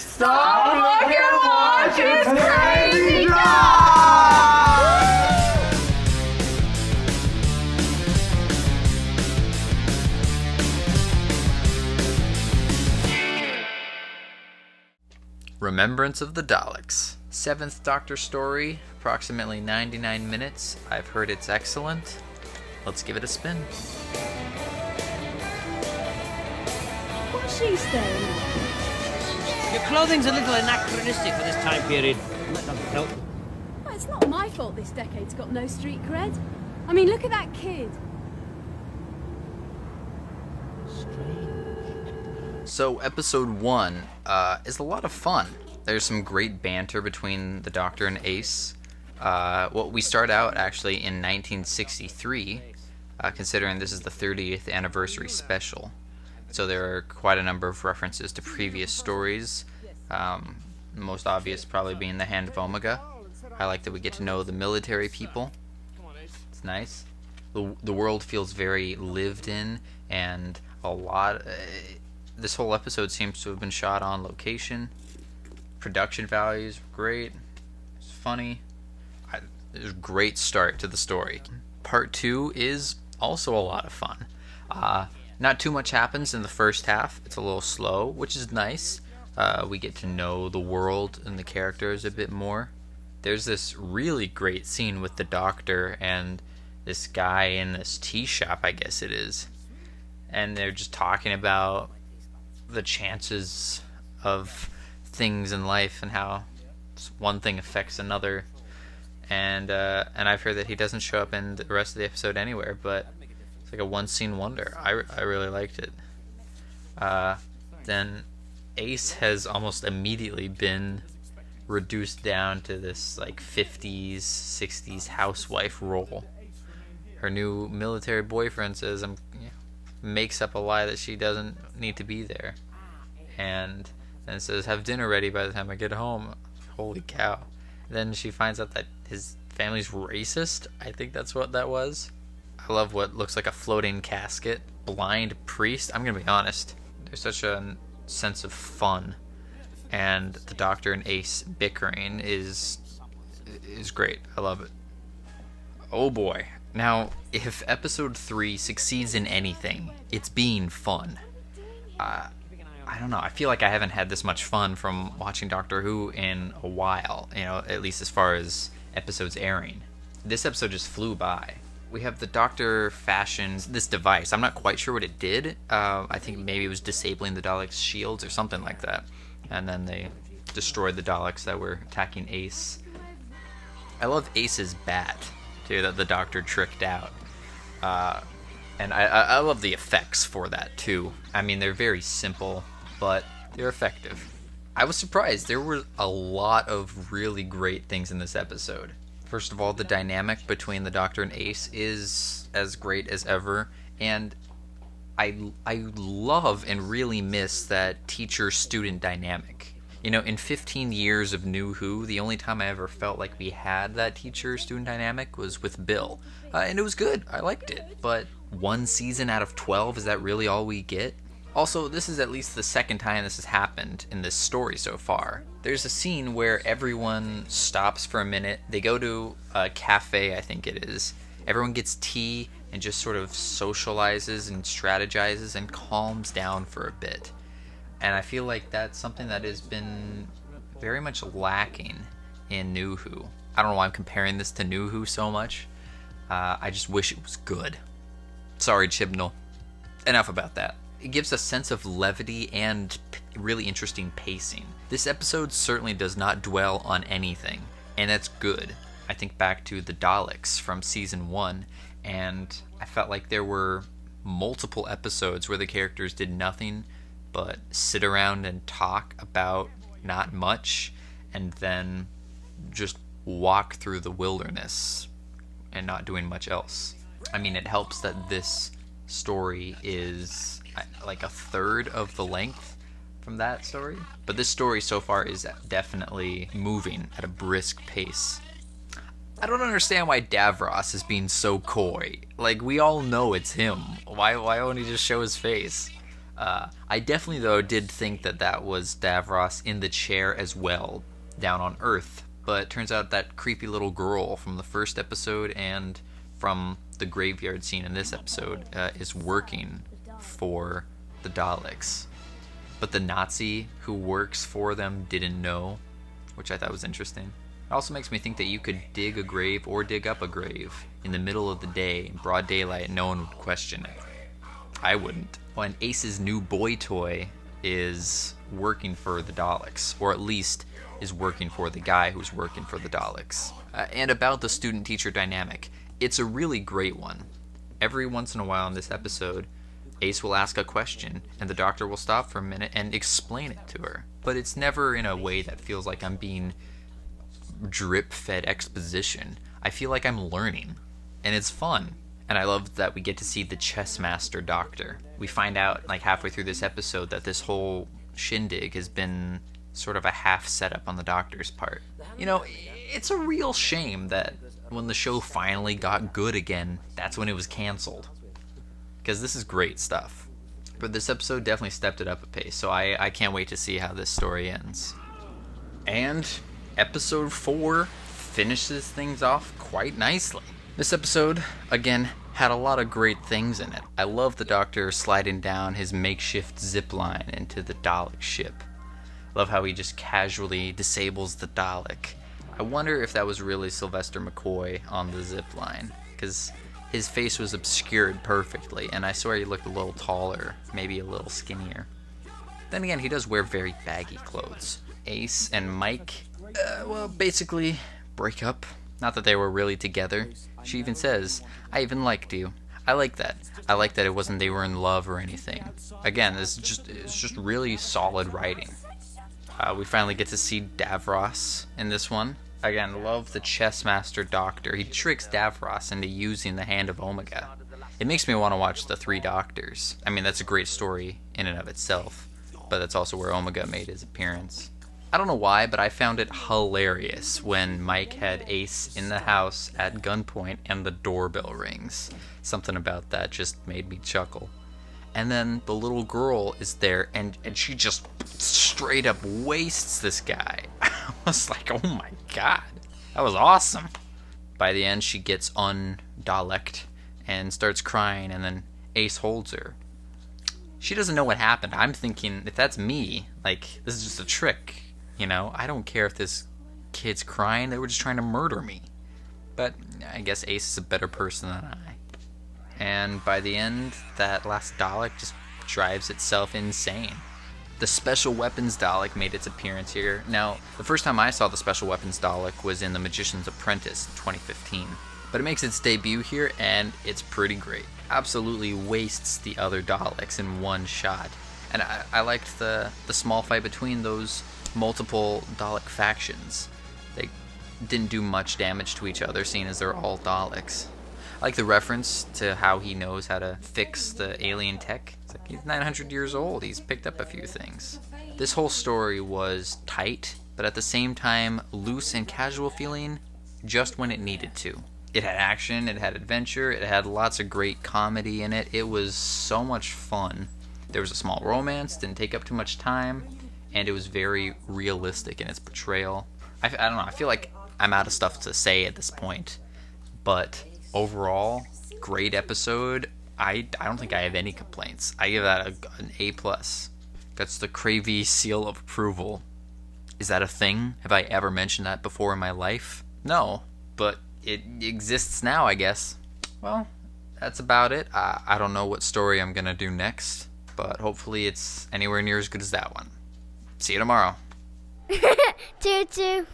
Stop, look, and watch, it's Crazy Remembrance of the Daleks. 7th Doctor story, approximately 99 minutes. I've heard it's excellent. Let's give it a spin. What's she staring at? Your clothing's a little anachronistic for this time period. No. Well, it's not my fault this decade's got no street cred. I mean, look at that kid. So, episode 1 is a lot of fun. There's some great banter between the Doctor and Ace. We start out actually in 1963, considering this is the 30th anniversary special. So there are quite a number of references to previous stories. The most obvious probably being the Hand of Omega. I like that we get to know the military people. It's nice. The world feels very lived in, and a lot... this whole episode seems to have been shot on location. Production values were great. It's funny. There's a great start to the story. Part 2 is also a lot of fun. Not too much happens in the first half. It's a little slow, which is nice. We get to know the world and the characters a bit more. There's this really great scene with the Doctor and this guy in this tea shop, I guess it is. And they're just talking about the chances of things in life and how one thing affects another. And I've heard that he doesn't show up in the rest of the episode anywhere, but it's like a one-scene wonder. I really liked it. Then Ace has almost immediately been reduced down to this like 50s, 60s housewife role. Her new military boyfriend says makes up a lie that she doesn't need to be there, and then says have dinner ready by the time I get home. Holy cow. Then she finds out that his family's racist. I think that's what that was. I love what looks like a floating casket. Blind priest. I'm gonna be honest, there's such a sense of fun, and the Doctor and Ace bickering is great. I love it. Oh boy. Now, if episode 3 succeeds in anything, it's being fun. I don't know. I feel like I haven't had this much fun from watching Doctor Who in a while, at least as far as episodes airing. This episode just flew by. We have the Doctor fashions this device. I'm not quite sure what it did. I think maybe it was disabling the Daleks' shields or something like that. And then they destroyed the Daleks that were attacking Ace. I love Ace's bat, too, that the Doctor tricked out. And I love the effects for that, too. I mean, they're very simple, but they're effective. I was surprised. There were a lot of really great things in this episode. First of all, the dynamic between the Doctor and Ace is as great as ever, and I love and really miss that teacher-student dynamic. In 15 years of New Who, the only time I ever felt like we had that teacher-student dynamic was with Bill. And it was good. I liked it. But one season out of 12, is that really all we get? Also, this is at least the second time this has happened in this story so far. There's a scene where everyone stops for a minute. They go to a cafe, I think it is. Everyone gets tea and just sort of socializes and strategizes and calms down for a bit. And I feel like that's something that has been very much lacking in New Who. I don't know why I'm comparing this to New Who so much. I just wish it was good. Sorry, Chibnall. Enough about that. It gives a sense of levity and really interesting pacing. This episode certainly does not dwell on anything, and that's good. I think back to the Daleks from season 1, and I felt like there were multiple episodes where the characters did nothing but sit around and talk about not much, and then just walk through the wilderness and not doing much else. I mean, it helps that this story is like a third of the length from that story, but this story so far is definitely moving at a brisk pace. I don't understand why Davros is being so coy. Like, we all know it's him. Why won't he just show his face? I definitely, though, did think that was Davros in the chair as well, down on Earth. But it turns out that creepy little girl from the first episode and from the graveyard scene in this episode is working for the Daleks. But the Nazi who works for them didn't know, which I thought was interesting. It also makes me think that you could dig a grave or dig up a grave in the middle of the day, in broad daylight, no one would question it. I wouldn't. When Ace's new boy toy is working for the Daleks, or at least is working for the guy who's working for the Daleks. And about the student-teacher dynamic, it's a really great one. Every once in a while in this episode, Ace will ask a question, and the doctor will stop for a minute and explain it to her. But it's never in a way that feels like I'm being drip-fed exposition. I feel like I'm learning, and it's fun. And I love that we get to see the chess master doctor. We find out, like, halfway through this episode that this whole shindig has been sort of a half setup on the doctor's part. You know, it's a real shame that when the show finally got good again, that's when it was canceled. Because this is great stuff. But this episode definitely stepped it up a pace, so I can't wait to see how this story ends. And episode 4 finishes things off quite nicely. This episode, again, had a lot of great things in it. I love the Doctor sliding down his makeshift zipline into the Dalek ship. Love how he just casually disables the Dalek. I wonder if that was really Sylvester McCoy on the zipline, because his face was obscured perfectly, and I swear he looked a little taller, maybe a little skinnier. Then again, he does wear very baggy clothes. Ace and Mike, basically break up. Not that they were really together. She even says, "I even liked you." I like that. I like that it wasn't they were in love or anything. Again, it's just really solid writing. We finally get to see Davros in this one. Again, love the chess master doctor. He tricks Davros into using the hand of Omega. It makes me want to watch The Three Doctors. I mean, that's a great story in and of itself, but that's also where Omega made his appearance. I don't know why, but I found it hilarious when Mike had Ace in the house at gunpoint and the doorbell rings. Something about that just made me chuckle. And then the little girl is there, and she just straight up wastes this guy. I was like, oh my god, that was awesome. By the end, she gets un-Daleked and starts crying, and then Ace holds her. She doesn't know what happened. I'm thinking, if that's me, like, this is just a trick, you know? I don't care if this kid's crying, they were just trying to murder me. But I guess Ace is a better person than I. And by the end, that last Dalek just drives itself insane. The Special Weapons Dalek made its appearance here. Now, the first time I saw the Special Weapons Dalek was in The Magician's Apprentice in 2015. But it makes its debut here, and it's pretty great. Absolutely wastes the other Daleks in one shot. And I liked the small fight between those multiple Dalek factions. They didn't do much damage to each other, seeing as they're all Daleks. I like the reference to how he knows how to fix the alien tech. It's like he's 900 years old. He's picked up a few things. This whole story was tight, but at the same time loose and casual feeling just when it needed to. It had action, it had adventure, it had lots of great comedy in it. It was so much fun. There was a small romance, didn't take up too much time, and it was very realistic in its portrayal. I don't know, I feel like I'm out of stuff to say at this point, but overall, great episode. I don't think I have any complaints. I give that an A+. That's the Cravy seal of approval. Is that a thing? Have I ever mentioned that before in my life? No, but it exists now, I guess. Well, that's about it. I don't know what story I'm gonna do next, but hopefully it's anywhere near as good as that one. See you tomorrow. Choo choo.